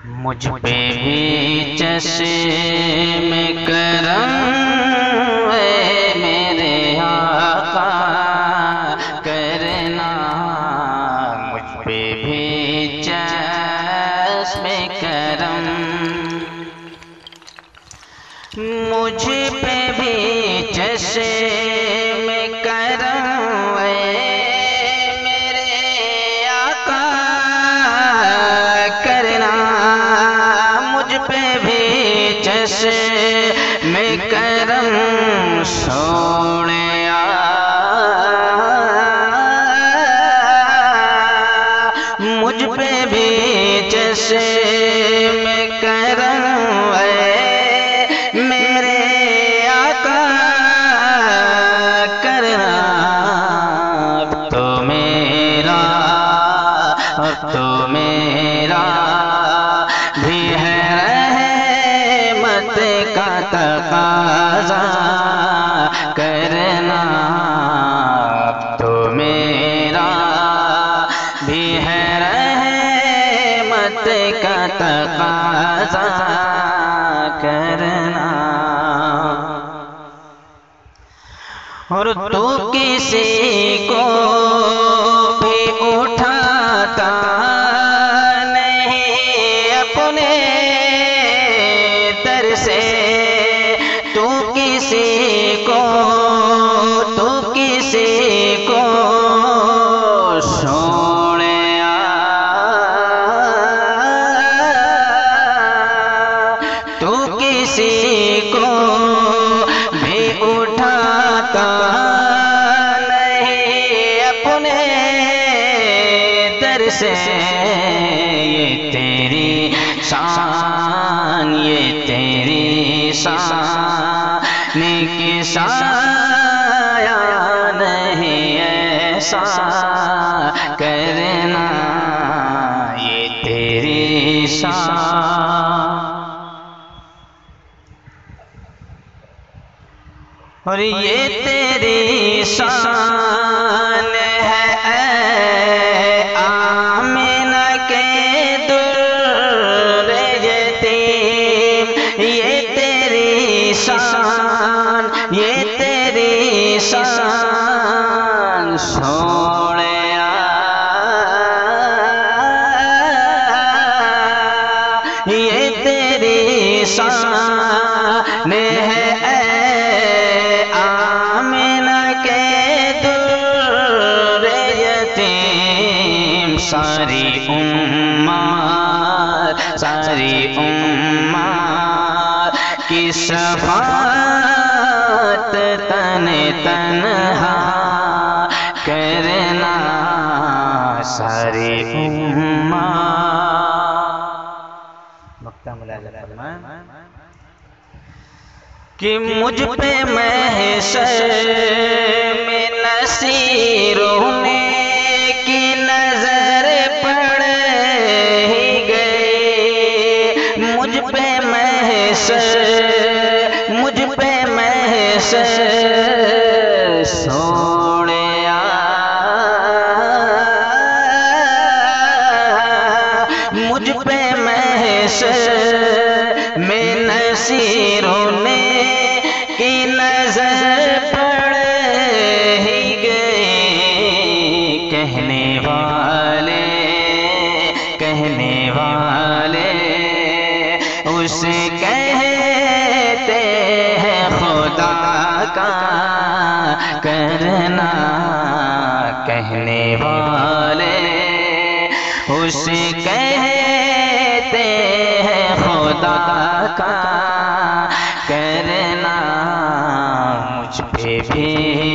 مجھ پہ بھی چشم کرم ہے میرے آقا کرنا، مجھ پہ بھی چشم کرم، مجھ پہ بھی چشم کرم ہے میرے آقا کرنا، مجھ پہ بھی چشم کرم سوڑیا، مجھ پہ بھی چشم کرم ہے میرے آقا کرنا، اب تو میرا بھی ہے رحمت کا تقاضا کرنا، اب تو میرا بھی ہے رحمت کا تقاضا کرنا، اور تو کسی کو بھی اٹھاتا نہیں اپنے در سے، تو کسی کو چھوڑیا، تو کسی کو بھی اٹھاتا نہیں اپنے در سے، یہ تیری شان، یہ تیری شان کی سایہ نہیں ایسا کرنا، یہ تیری شان، اور یہ تیری شان ہے اے آمنہ کے در یتیم، یہ تیری شان، یہ تیری شان سوڑیا، یہ تیری شان ہے ساری امت کی شفاعت تنہا کرنا، ساری امت مقتہ ملازم فرمائیں کہ مجھ پہ محشر میں نصیروں نے کی نظر پڑ ہی گئی، مجھ پہ محشر سوڑیا، مجھ پہ محشر میں نصیروں نے کی نظر پڑ ہی گئی، کہنے والے اسے کہتے ہیں خدا کا کرنا، کہنے والے اسے کہتے ہیں خدا کا کرنا، مجھ پہ بھی